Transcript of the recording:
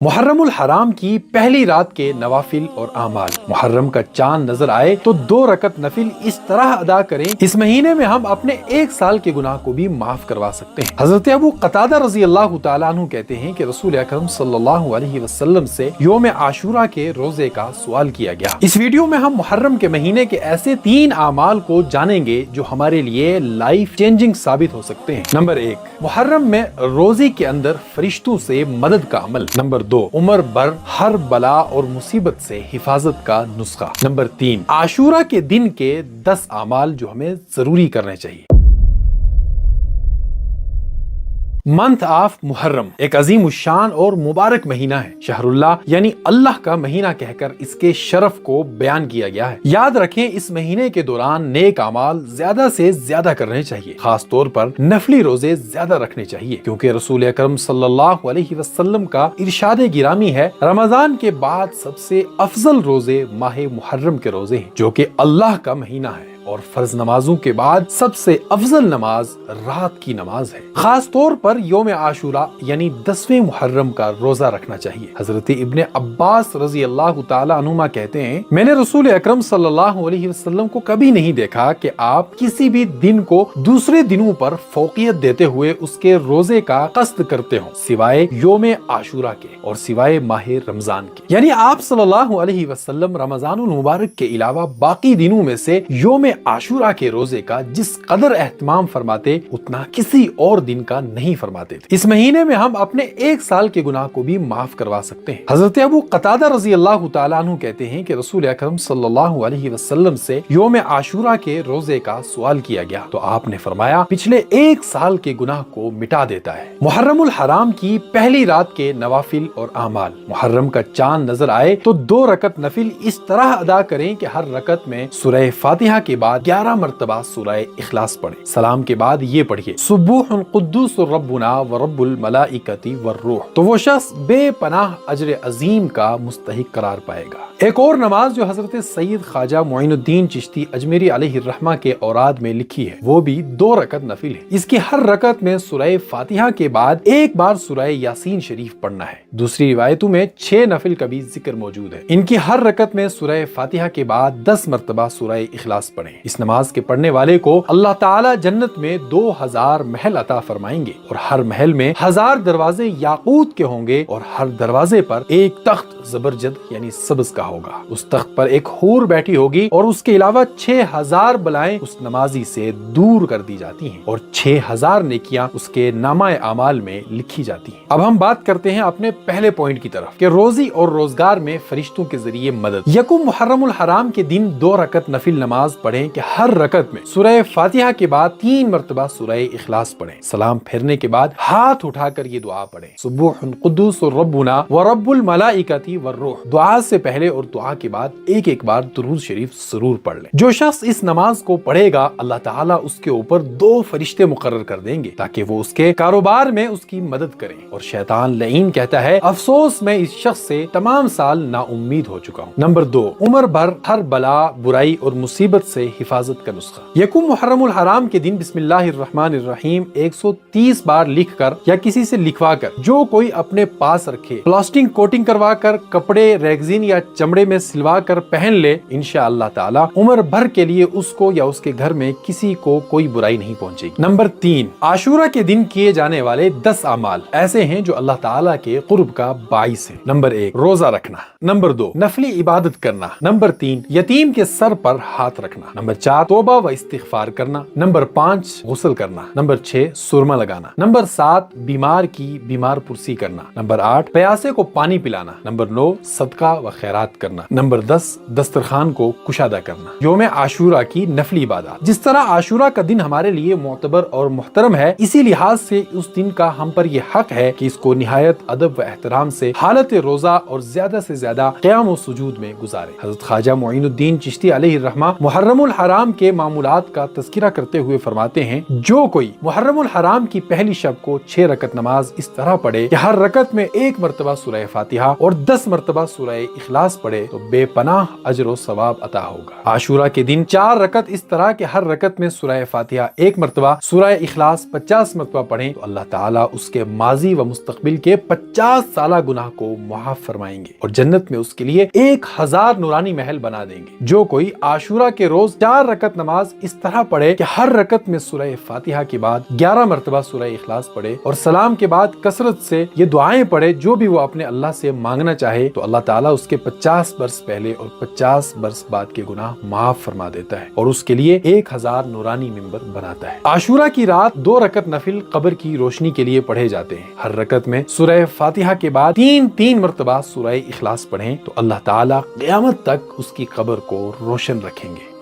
محرم الحرام کی پہلی رات کے نوافل اور اعمال۔ محرم کا چاند نظر آئے تو 2 رکعت نفل اس طرح ادا کریں، اس مہینے میں ہم اپنے 1 سال کے گناہ کو بھی معاف کروا سکتے ہیں۔ حضرت ابو قتادہ رضی اللہ تعالیٰ عنہ کہتے ہیں کہ رسول اکرم صلی اللہ علیہ وسلم سے یوم عاشورہ کے روزے کا سوال کیا گیا۔ اس ویڈیو میں ہم محرم کے مہینے کے ایسے 3 اعمال کو جانیں گے جو ہمارے لیے لائف چینجنگ ثابت ہو سکتے ہیں۔ نمبر 1، محرم میں روزے کے اندر فرشتوں سے مدد کا عمل۔ نمبر 2، عمر بھر ہر بلا اور مصیبت سے حفاظت کا نسخہ۔ نمبر 3، عاشورہ کے دن کے 10 اعمال جو ہمیں ضروری کرنے چاہیے۔ منتھ آف محرم ایک عظیم الشان اور مبارک مہینہ ہے۔ شہر اللہ یعنی اللہ کا مہینہ کہہ کر اس کے شرف کو بیان کیا گیا ہے۔ یاد رکھیں اس مہینے کے دوران نیک اعمال زیادہ سے زیادہ کرنے چاہیے، خاص طور پر نفلی روزے زیادہ رکھنے چاہیے، کیونکہ رسول اکرم صلی اللہ علیہ وسلم کا ارشاد گرامی ہے، رمضان کے بعد سب سے افضل روزے ماہ محرم کے روزے ہیں، جو کہ اللہ کا مہینہ ہے، اور فرض نمازوں کے بعد سب سے افضل نماز رات کی نماز ہے۔ خاص طور پر یوم عاشورہ یعنی 10ویں محرم کا روزہ رکھنا چاہیے۔ حضرت ابن عباس رضی اللہ تعالی عنہما کہتے ہیں، میں نے رسول اکرم صلی اللہ علیہ وسلم کو کبھی نہیں دیکھا کہ آپ کسی بھی دن کو دوسرے دنوں پر فوقیت دیتے ہوئے اس کے روزے کا قصد کرتے ہوں، سوائے یوم عاشورہ کے اور سوائے ماہ رمضان کے۔ یعنی آپ صلی اللہ علیہ وسلم رمضان المبارک کے علاوہ باقی دنوں میں سے یوم عاشورہ کے روزے کا جس قدر اہتمام فرماتے اتنا کسی اور دن کا نہیں فرماتے تھے۔ اس مہینے میں ہم اپنے 1 سال کے گناہ کو بھی معاف کروا سکتے ہیں۔ حضرت ابو قتادہ رضی اللہ تعالیٰ عنہ کہتے ہیں کہ رسول اکرم صلی اللہ علیہ وسلم سے یوم عاشورہ کے روزے کا سوال کیا گیا تو آپ نے فرمایا پچھلے 1 سال کے گناہ کو مٹا دیتا ہے۔ محرم الحرام کی پہلی رات کے نوافل اور اعمال۔ محرم کا چاند نظر آئے تو 2 رکعت نفل اس طرح ادا کریں کہ ہر رکعت میں سورہ فاتحہ کے بعد 11 مرتبہ سورہ اخلاص پڑھیں۔ سلام کے بعد یہ پڑھیے، سبوح قدوس ربنا ورب الملائکۃ والروح، تو وہ شخص بے پناہ اجر عظیم کا مستحق قرار پائے گا۔ ایک اور نماز جو حضرت سید خواجہ معین الدین چشتی اجمیری علیہ الرحمہ کے اوراد میں لکھی ہے، وہ بھی 2 رکعت نفل ہے۔ اس کی ہر رکعت میں سورہ فاتحہ کے بعد 1 بار سورہ یاسین شریف پڑھنا ہے۔ دوسری روایتوں میں 6 نفل کا بھی ذکر موجود ہے۔ ان کی ہر رکعت میں سورہ فاتحہ کے بعد 10 مرتبہ سورہ اخلاص پڑھیں۔ اس نماز کے پڑھنے والے کو اللہ تعالی جنت میں 2000 محل عطا فرمائیں گے، اور ہر محل میں 1000 دروازے یاقوت کے ہوں گے، اور ہر دروازے پر ایک تخت زبرجد یعنی سبز کا ہوگا۔ اس تخت پر ایک حور بیٹھی ہوگی، اور اس کے علاوہ 6000 بلائیں اس نمازی سے دور کر دی جاتی ہیں، اور 6000 نیکیاں اس کے نامہ اعمال میں لکھی جاتی ہیں۔ اب ہم بات کرتے ہیں اپنے پہلے پوائنٹ کی طرف کہ روزی اور روزگار میں فرشتوں کے ذریعے مدد۔ یکم محرم الحرام کے دن 2 رکعت نفل نماز پڑھیں کہ ہر رکعت میں سورہ فاتحہ کے بعد 3 مرتبہ سورہ اخلاص پڑھیں۔ سلام پھیرنے کے بعد ہاتھ اٹھا کر یہ دعا پڑھیں، سبوح قدوس ربنا ورب الملائکۃ والروح۔ دعا سے پہلے اور دعا کے بعد ایک بار درود شریف ضرور پڑھ لیں۔ جو شخص اس نماز کو پڑھے گا اللہ تعالیٰ اس کے اوپر 2 فرشتے مقرر کر دیں گے تاکہ وہ اس کے کاروبار میں اس کی مدد کریں، اور شیطان لعین کہتا ہے افسوس میں اس شخص سے تمام سال نا امید ہو چکا ہوں۔ نمبر 2، عمر بھر ہر بلا برائی اور مصیبت سے حفاظت کا نسخہ۔ یکم محرم الحرام کے دن بسم اللہ الرحمن الرحیم 130 بار لکھ کر یا کسی سے لکھوا کر جو کوئی اپنے پاس رکھے، پلاسٹک کوٹنگ کروا کر کپڑے ریگزین یا چمڑے میں سلوا کر پہن لے، انشاءاللہ تعالی عمر بھر کے لیے اس کو یا اس کے گھر میں کسی کو کوئی برائی نہیں پہنچے گی۔ نمبر 3، عاشورہ کے دن کیے جانے والے 10 اعمال ایسے ہیں جو اللہ تعالیٰ کے قرب کا باعث ہے۔ نمبر 1، روزہ رکھنا۔ نمبر 2، نفلی عبادت کرنا۔ نمبر 3، یتیم کے سر پر ہاتھ رکھنا۔ نمبر 4، توبہ و استغفار کرنا۔ نمبر 5، غسل کرنا۔ نمبر 6، سرما لگانا۔ نمبر 7، بیمار کی بیمار پرسی کرنا۔ نمبر 8، پیاسے کو پانی پلانا۔ نمبر 9، صدقہ و خیرات کرنا۔ نمبر 10، دسترخوان کو کشادہ کرنا۔ یوم عاشورہ کی نفلی عبادات۔ جس طرح عاشورہ کا دن ہمارے لیے معتبر اور محترم ہے، اسی لحاظ سے اس دن کا ہم پر یہ حق ہے کہ اس کو نہایت ادب و احترام سے حالت روزہ اور زیادہ سے زیادہ قیام و سجود میں گزارے۔ حضرت خواجہ معین الدین چشتی علیہ الرحمہ محرم الحرام کے معمولات کا تذکرہ کرتے ہوئے فرماتے ہیں جو کوئی محرم الحرام کی پہلی شب کو 6 رکعت نماز اس طرح پڑھے کہ ہر رکعت میں 1 مرتبہ سورہ فاتحہ اور 10 مرتبہ سورہ اخلاص پڑھے تو بے پناہ اجر و ثواب عطا ہوگا۔ عاشورہ کے دن 4 رکعت اس طرح کہ ہر رکعت میں سورہ فاتحہ 1 مرتبہ، سورہ اخلاص 50 مرتبہ پڑھیں تو اللہ تعالیٰ اس کے ماضی و مستقبل کے 50 سالہ گناہ کو معاف فرمائیں گے اور جنت میں اس کے لیے 1000 نورانی محل بنا دیں گے۔ جو کوئی عاشورہ کے روز 4 رکعت نماز اس طرح پڑھے کہ ہر رکعت میں سورہ فاتحہ کے بعد 11 مرتبہ سورہ اخلاص پڑھے اور سلام کے بعد کثرت سے یہ دعائیں پڑھے جو بھی وہ اپنے اللہ سے مانگنا چاہے تو اللہ تعالیٰ اس کے 50 برس پہلے اور 50 برس بعد کے گناہ معاف فرما دیتا ہے اور اس کے لیے 1000 نورانی ممبر بناتا ہے۔ عاشورہ کی رات 2 رکعت نفل قبر کی روشنی کے لیے پڑھے جاتے ہیں۔ ہر رکعت میں سورہ فاتحہ کے بعد 3 مرتبہ سورہ اخلاص پڑھیں تو اللہ تعالیٰ قیامت تک اس کی قبر کو روشن رکھیں گے۔